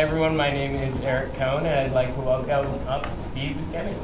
everyone, my name is Eric Cohn, and I'd like to welcome up Steve Buscemi.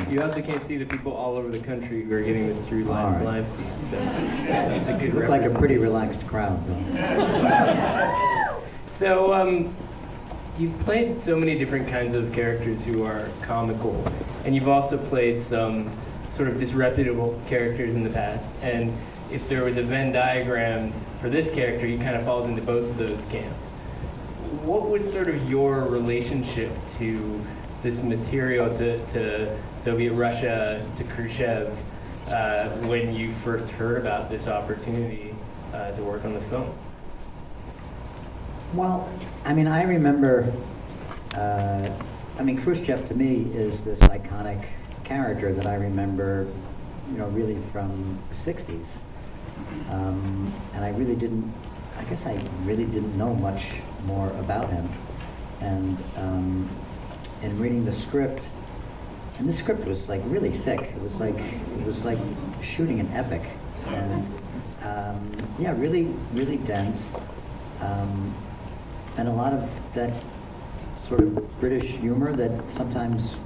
You also can't see the people all over the country who are getting this through live feed, so it's a good look like a pretty relaxed crowd, though. So, you've played so many different kinds of characters who are comical, and you've also played some sort of disreputable characters in the past, and if there was a Venn diagram for this character, he kind of falls into both of those camps. What was sort of your relationship to this material, to Soviet Russia, to Khrushchev, when you first heard about this opportunity to work on the film? Well, I mean, I remember, Khrushchev to me is this iconic character that I remember, really from the 60s. And I guess I really didn't know much more about him. And in reading the script, and the script was really thick. It was like shooting an epic, and really, really dense, and a lot of that sort of British humor that sometimes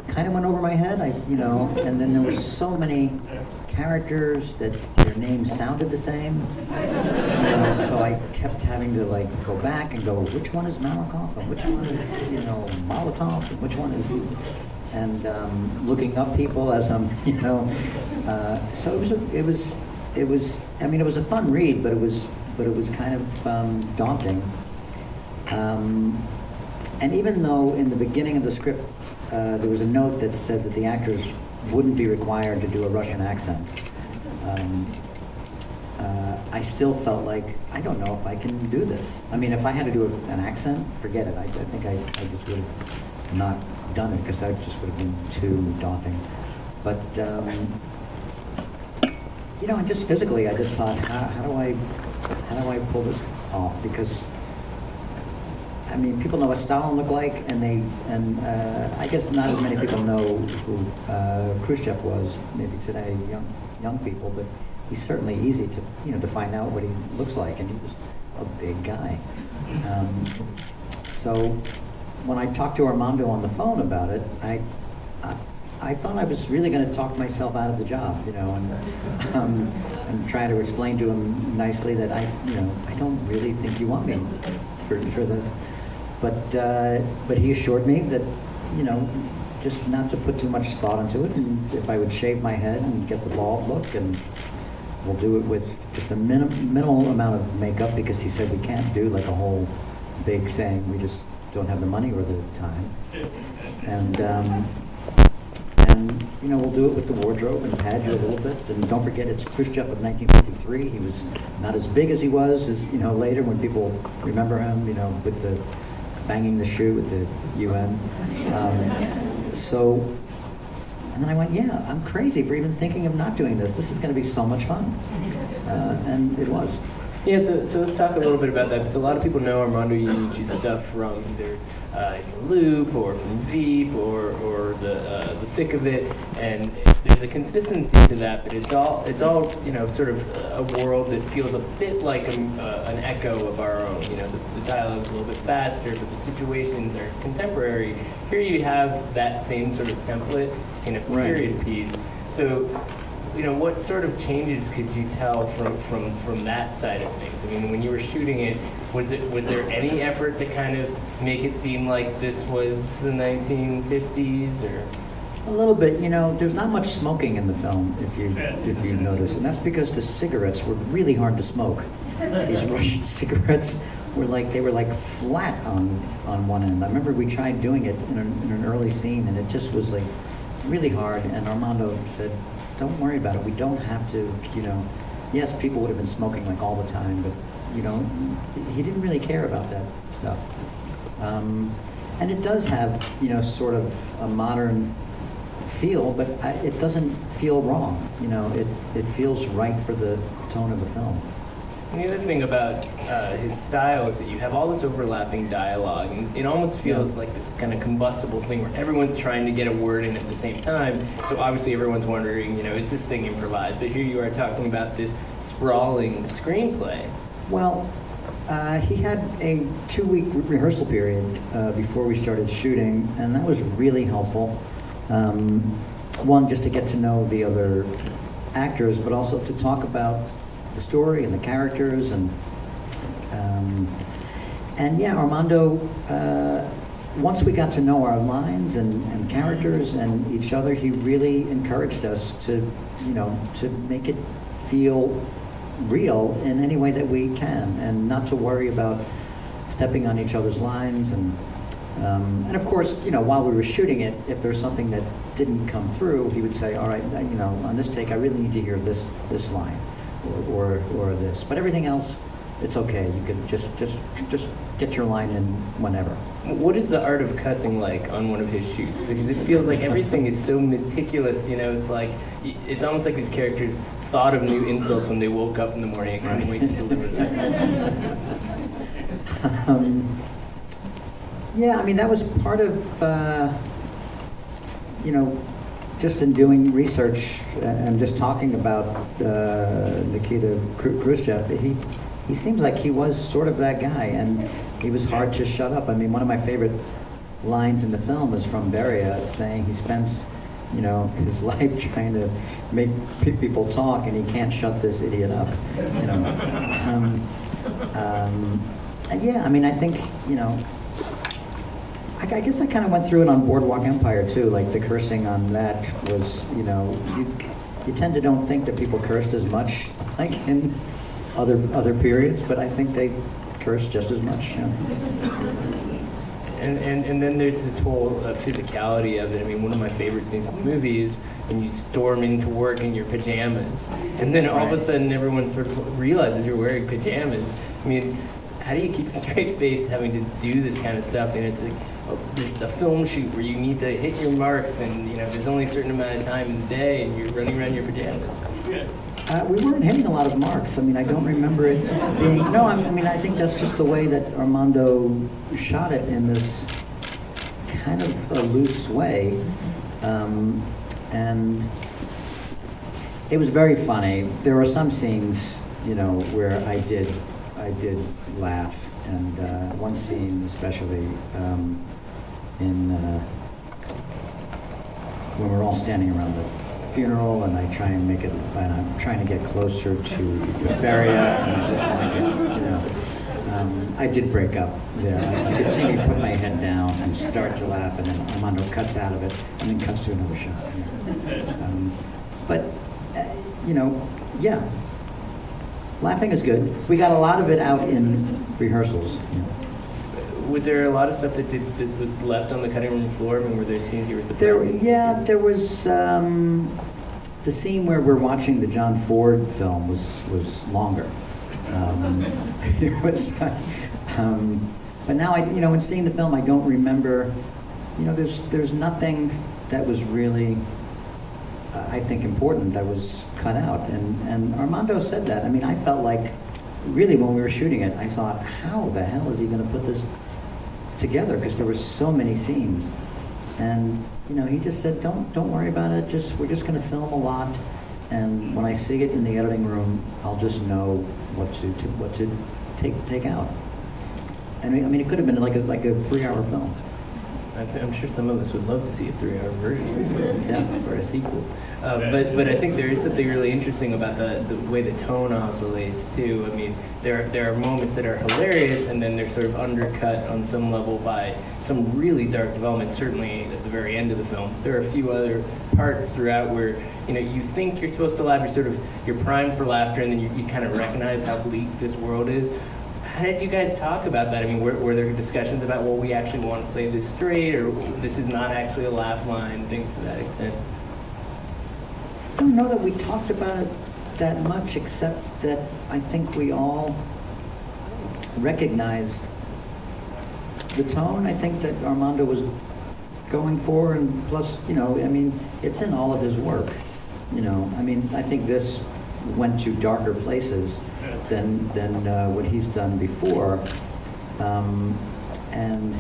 kind of went over my head. And then there were so many characters that their names sounded the same, so I kept having to go back and go, which one is Malakoff and which one is Molotov and which one is, and looking up people as I'm so it was a fun read, but it was kind of daunting, and even though in the beginning of the script there was a note that said that the actors wouldn't be required to do a Russian accent, I still felt like, I don't know if I can do this. I mean, if I had to do an accent, forget it. I think I just would have not done it, because that just would have been too daunting. But, and just physically, I just thought, how do I pull this off? Because, I mean, people know what Stalin looked like, and I guess not as many people know who Khrushchev was, maybe today, young people, but he's certainly easy to find out what he looks like, and he was a big guy. So when I talked to Armando on the phone about it, I thought I was really going to talk myself out of the job, and try to explain to him nicely that I don't really think you want me for this. But he assured me that, just not to put too much thought into it, and if I would shave my head and get the bald look, and we'll do it with just a minimal amount of makeup, because he said we can't do a whole big thing. We just don't have the money or the time. And we'll do it with the wardrobe and pad you a little bit. And don't forget, it's Khrushchev of 1953. He was not as big as he was later, when people remember him, with the banging the shoe with the UN. And then I went, yeah, I'm crazy for even thinking of not doing this. This is going to be so much fun. And it was. Yeah, so let's talk a little bit about that, because a lot of people know Armando Iannucci's stuff from either Loop or from Veep or the Thick of It, and there's a consistency to that, but it's all sort of a world that feels a bit like an echo of our own. The dialogue's a little bit faster, but the situations are contemporary. Here you have that same sort of template in a period piece. So, what sort of changes could you tell from that side of things? I mean, when you were shooting it, was there any effort to kind of make it seem like this was the 1950s, or? A little bit. There's not much smoking in the film, if you notice, and that's because the cigarettes were really hard to smoke. These Russian cigarettes were flat on one end. I remember we tried doing it in an early scene, and it just was really hard. And Armando said, "Don't worry about it. We don't have to. Yes, people would have been smoking all the time, but he didn't really care about that stuff." And it does have sort of a modern feel, but it doesn't feel wrong. You know, it feels right for the tone of the film. And the other thing about his style is that you have all this overlapping dialogue, and it almost feels like this kind of combustible thing where everyone's trying to get a word in at the same time. So obviously everyone's wondering, you know, is this thing improvised? But here you are talking about this sprawling screenplay. Well, he had a 2-week rehearsal period before we started shooting, and that was really helpful. One, just to get to know the other actors, but also to talk about the story and the characters, and yeah, Armando, once we got to know our lines and characters and each other, he really encouraged us to, you know, to make it feel real in any way that we can, and not to worry about stepping on each other's lines. And of course, you know, while we were shooting it, if there's something that didn't come through, he would say, all right, you know, on this take, I really need to hear this line. Or this, but everything else, it's okay. You could just get your line in whenever. What is the art of cussing like on one of his shoots? Because it feels like everything is so meticulous. You know, it's almost like these characters thought of new insults when they woke up in the morning and couldn't wait to deliver them. Yeah, I mean that was part of you know, just in doing research and just talking about Nikita Khrushchev, he seems like he was sort of that guy, and he was hard to shut up. I mean, one of my favorite lines in the film is from Beria, saying he spends, you know, his life trying to make people talk, and he can't shut this idiot up. You know, yeah. I mean, I think, you know, I guess I kind of went through it on Boardwalk Empire too. Like the cursing on that was, you know, you tend to don't think that people cursed as much like in other periods, but I think they cursed just as much. You know? And then there's this whole physicality of it. I mean, one of my favorite scenes in the movie is when you storm into work in your pajamas, and then all of a sudden everyone sort of realizes you're wearing pajamas. I mean, how do you keep a straight face having to do this kind of stuff? And it's like a film shoot where you need to hit your marks, and you know there's only a certain amount of time in the day, and you're running around in your pajamas. We weren't hitting a lot of marks. I mean, I don't remember it being. No, I mean, I think that's just the way that Armando shot it, in this kind of a loose way, and it was very funny. There were some scenes, you know, where I did laugh, and one scene especially in when we're all standing around the funeral, and I try and make it, and I'm trying to get closer to Beria, and I just want to get, you know, I did break up there. You could see me put my head down and start to laugh, and then Armando cuts out of it, and then cuts to another shot. But you know, yeah. Laughing is good. We got a lot of it out in rehearsals. Yeah. Was there a lot of stuff that was left on the cutting room floor? I mean, were there scenes you were surprised? There was the scene where we're watching the John Ford film was longer. It was, but now you know, in seeing the film, I don't remember. You know, there's nothing that was really, I think, important that was cut out, and Armando said that. I mean, I felt like, really, when we were shooting it, I thought, how the hell is he going to put this together? Because there were so many scenes, and you know, he just said, don't worry about it. We're just going to film a lot, and when I see it in the editing room, I'll just know what to take out. And I mean, it could have been like a 3-hour film. I'm sure some of us would love to see a 3-hour version or a sequel. But I think there is something really interesting about the way the tone oscillates too. I mean, there are moments that are hilarious, and then they're sort of undercut on some level by some really dark development, certainly at the very end of the film. There are a few other parts throughout where, you know, you think you're supposed to laugh, you're primed for laughter, and then you kind of recognize how bleak this world is. How did you guys talk about that? I mean, were there discussions about, well, we actually want to play this straight, or this is not actually a laugh line, things to that extent? I don't know that we talked about it that much, except that I think we all recognized the tone. I think that Armando was going for, and plus, I mean, it's in all of his work. I mean, I think this went to darker places than what he's done before. And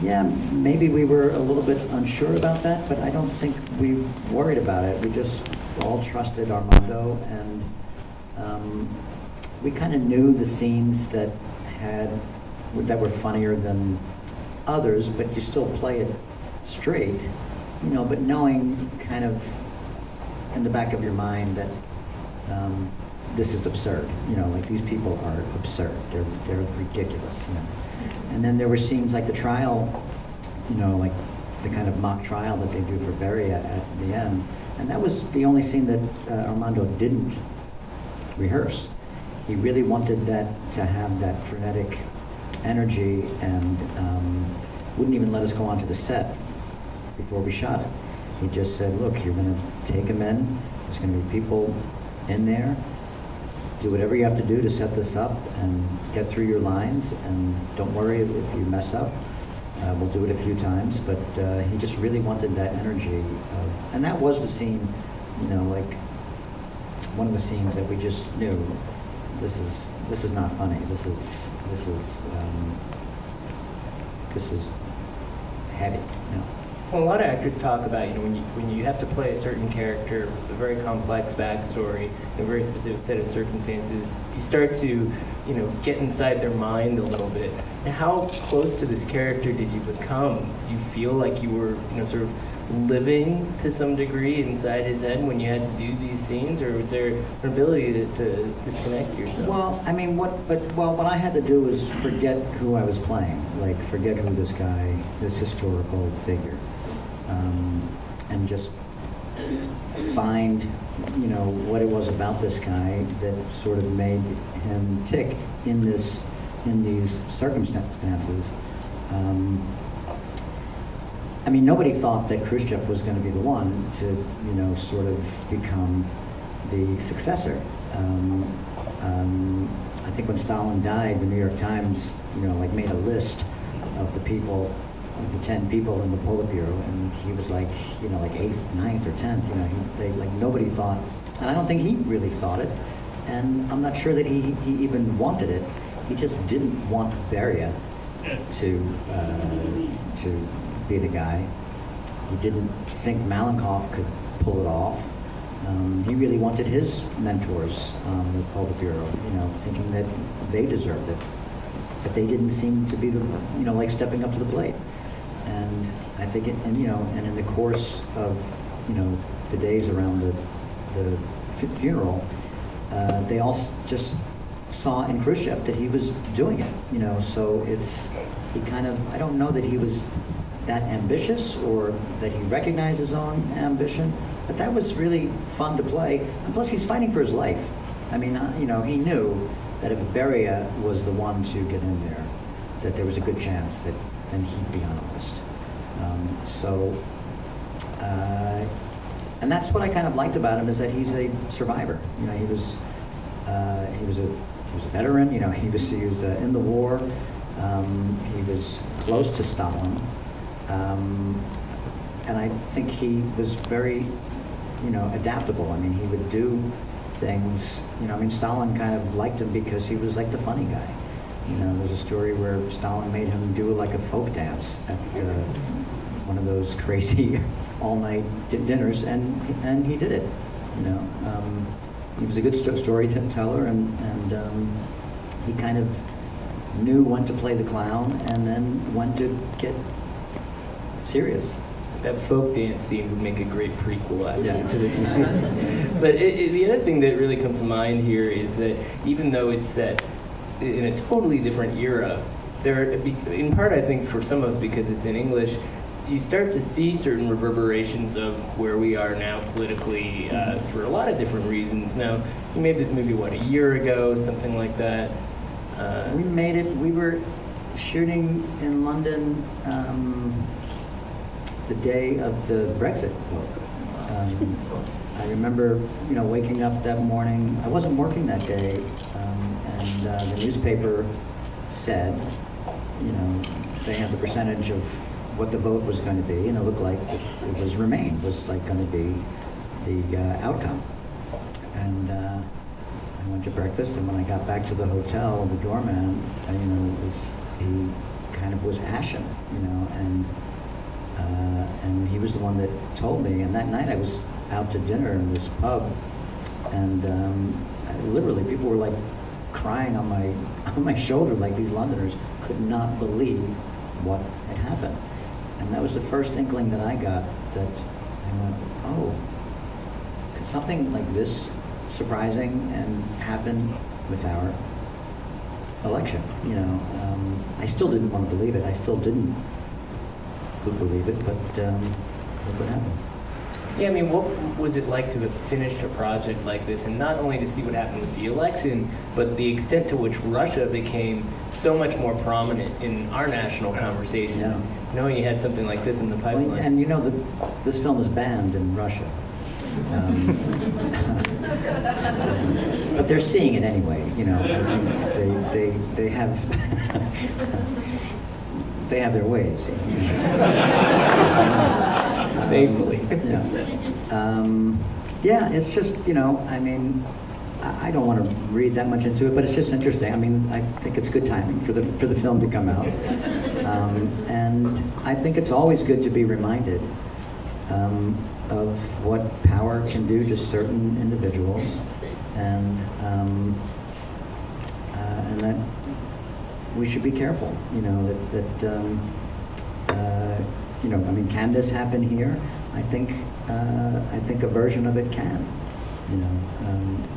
yeah, maybe we were a little bit unsure about that, but I don't think we worried about it. We just all trusted Armando, and we kind of knew the scenes that were funnier than others, but you still play it straight, but knowing kind of in the back of your mind that this is absurd, like these people are absurd, they're ridiculous, And then there were scenes like the trial, like the kind of mock trial that they do for Beria at the end, and that was the only scene that Armando didn't rehearse. He really wanted that to have that frenetic energy, and wouldn't even let us go onto the set before we shot it. He just said, look, you're going to take them in, there's going to be people in there, do whatever you have to do to set this up and get through your lines, and don't worry if you mess up. We'll do it a few times, but he just really wanted that energy and that was the scene, like one of the scenes that we just knew, this is not funny. This is heavy. Well, a lot of actors talk about, when you have to play a certain character with a very complex backstory, a very specific set of circumstances, you start to, get inside their mind a little bit. Now, how close to this character did you become? Do you feel like you were, sort of living to some degree inside his head when you had to do these scenes, or was there an ability to disconnect yourself? Well, I mean, what I had to do was forget who I was playing, like forget who this historical figure, and just find, what it was about this guy that sort of made him tick in these circumstances. I mean, nobody thought that Khrushchev was going to be the one to, sort of become the successor. I think when Stalin died, the New York Times, made a list of the people, of the 10 people in the Politburo, and he was like, like 8th, 9th, or 10th. Nobody thought, and I don't think he really thought it, and I'm not sure that he even wanted it. He just didn't want Beria to be the guy. He didn't think Malenkov could pull it off. He really wanted his mentors on the Politburo, thinking that they deserved it, but they didn't seem to be the, stepping up to the plate. And I think, and in the course of, the days around the funeral, they all just saw in Khrushchev that he was doing it, so he kind of, I don't know that he was that ambitious or that he recognized his own ambition, but that was really fun to play. And plus, he's fighting for his life. I mean, he knew that if Beria was the one to get in there, that there was a good chance that then he'd be on a list. And that's what I kind of liked about him, is that he's a survivor. He was a veteran. He was in the war. He was close to Stalin. And I think he was very, adaptable. I mean, he would do things, Stalin kind of liked him because he was like the funny guy. There's a story where Stalin made him do like a folk dance at one of those crazy all-night dinners, and he did it. He was a good storyteller, and he kind of knew when to play the clown and then when to get serious. That folk dance scene would make a great prequel to this movie. But the other thing that really comes to mind here is that even though it's set in a totally different era, in part I think for some of us because it's in English, you start to see certain reverberations of where we are now politically for a lot of different reasons. Now, you made this movie, a year ago, something like that? We made it, we were shooting in London the day of the Brexit vote. I remember, waking up that morning. I wasn't working that day, and the newspaper said, they had the percentage of what the vote was going to be, and it looked like it was Remain was like going to be the outcome. And I went to breakfast, and when I got back to the hotel, the doorman, he kind of was ashen, and he was the one that told me. And that night I was out to dinner in this pub, and literally people were like crying on my shoulder, like these Londoners could not believe what had happened. And that was the first inkling that I got, that I went, oh, could something like this surprising and happen with our election? I still didn't want to believe it. I still didn't believe it, but look what happened. Yeah, I mean, what was it like to have finished a project like this, and not only to see what happened with the election, but the extent to which Russia became so much more prominent in our national conversation, Yeah. knowing you had something like this in the pipeline? Well, and this film is banned in Russia. But they're seeing it anyway, I think they have they have their ways. Thankfully. Yeah, it's just, I don't want to read that much into it, but it's just interesting. I mean, I think it's good timing for the film to come out. And I think it's always good to be reminded of what power can do to certain individuals, and that we should be careful. Can this happen here? I think a version of it can.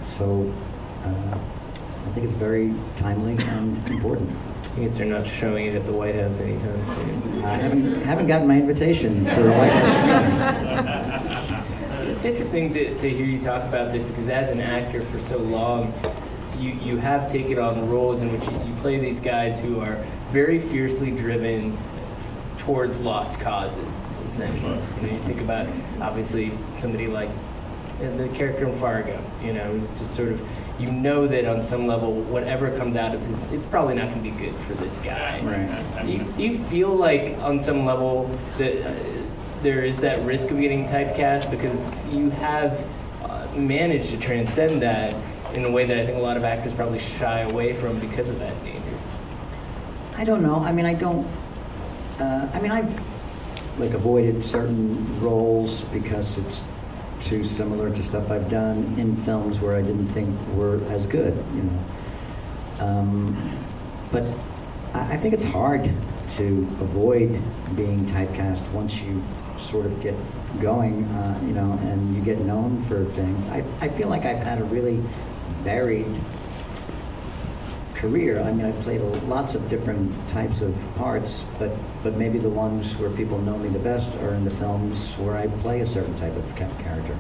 So I think it's very timely and important. I guess they're not showing it at the White House anytime soon. I haven't gotten my invitation for a White House. It's interesting to hear you talk about this, because as an actor for so long, you have taken on roles in which you play these guys who are very fiercely driven towards lost causes, essentially. You think about, obviously, somebody like the character in Fargo, who's just sort of, that on some level, whatever comes out of this, it's probably not going to be good for this guy. Right. Do you feel like, on some level, that there is that risk of getting typecast, because you have managed to transcend that in a way that I think a lot of actors probably shy away from because of that danger? I don't know. I've avoided certain roles because it's too similar to stuff I've done in films where I didn't think were as good, But I think it's hard to avoid being typecast once you sort of get going, and you get known for things. I feel like I've had a really varied career. I've played lots of different types of parts, but maybe the ones where people know me the best are in the films where I play a certain type of character.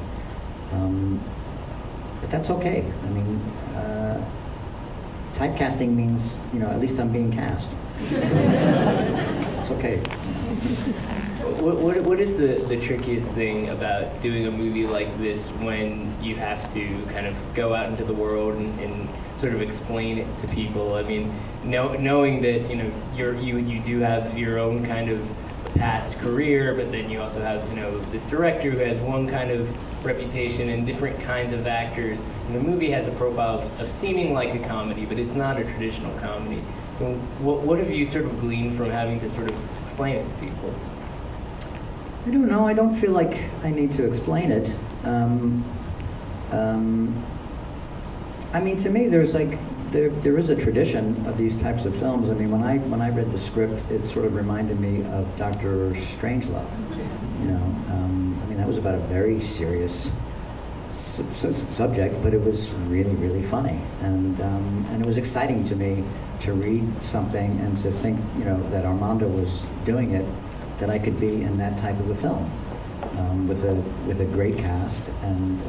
But that's okay. Typecasting means, at least I'm being cast. So it's okay. What is the trickiest thing about doing a movie like this when you have to kind of go out into the world and sort of explain it to people? Knowing that you do have your own kind of past career, but then you also have this director who has one kind of reputation and different kinds of actors. And the movie has a profile of seeming like a comedy, but it's not a traditional comedy. What have you sort of gleaned from having to sort of explain it to people? I don't know. I don't feel like I need to explain it. To me, there is a tradition of these types of films. When I read the script, it sort of reminded me of Dr. Strangelove. That was about a very serious subject, but it was really, really funny, and it was exciting to me to read something and to think, that Armando was doing it, that I could be in that type of a film with a great cast, and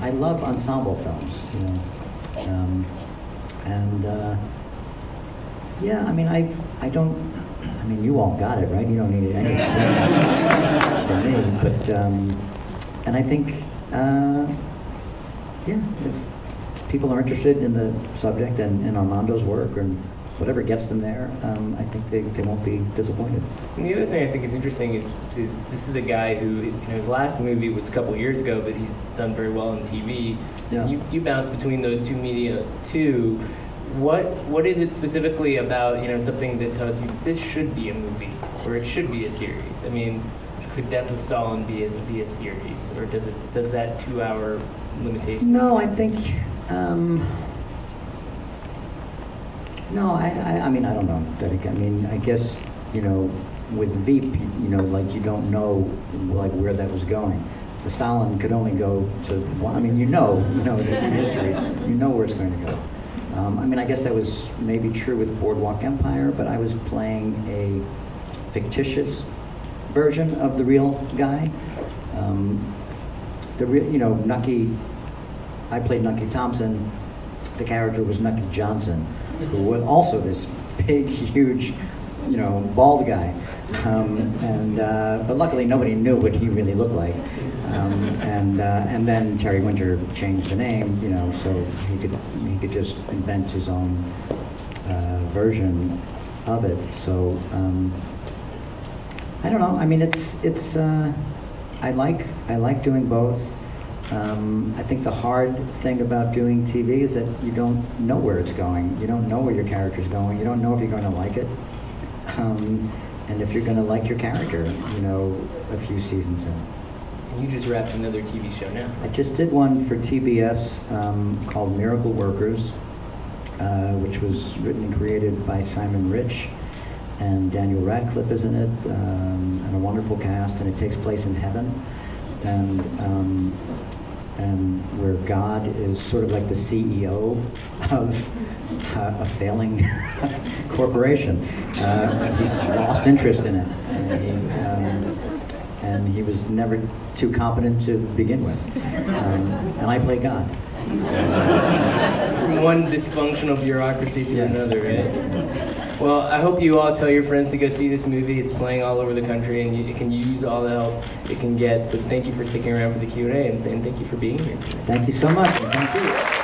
I love ensemble films, you all got it, right? You don't need any explanation from me, but and I think if people are interested in the subject and in Armando's work, and whatever gets them there, I think they won't be disappointed. And the other thing I think is interesting is this is a guy who, his last movie was a couple years ago, but he's done very well on TV. Yeah. You bounce between those two media too. What is it specifically about, something that tells you this should be a movie or it should be a series? I mean, could Death of Stalin be a series, or does that 2-hour limitation? No, I think. No, I mean, I don't know. I mean, I guess, with Veep, like you don't know, like where that was going. The Stalin could only go to one. I mean, the history, where it's going to go. I mean, I guess that was maybe true with Boardwalk Empire, but I was playing a fictitious version of the real guy. Nucky, I played Nucky Thompson. The character was Nucky Johnson, who was also this big, huge, bald guy. But luckily nobody knew what he really looked like. And then Terry Winter changed the name, so he could just invent his own version of it. So I don't know. I mean, it's I like doing both. I think the hard thing about doing TV is that you don't know where it's going. You don't know where your character's going. You don't know if you're going to like it, and if you're going to like your character, a few seasons in. You just wrapped another TV show now. I just did one for TBS called Miracle Workers, which was written and created by Simon Rich, and Daniel Radcliffe is in it, and a wonderful cast, and it takes place in heaven, and where God is sort of like the CEO of a failing corporation. He's lost interest in it, and he was never too competent to begin with. And I play God. From one dysfunctional bureaucracy to another, right? Well, I hope you all tell your friends to go see this movie. It's playing all over the country, and it can use all the help it can get. But thank you for sticking around for the Q&A, and thank you for being here today. Thank you so much. And thank you.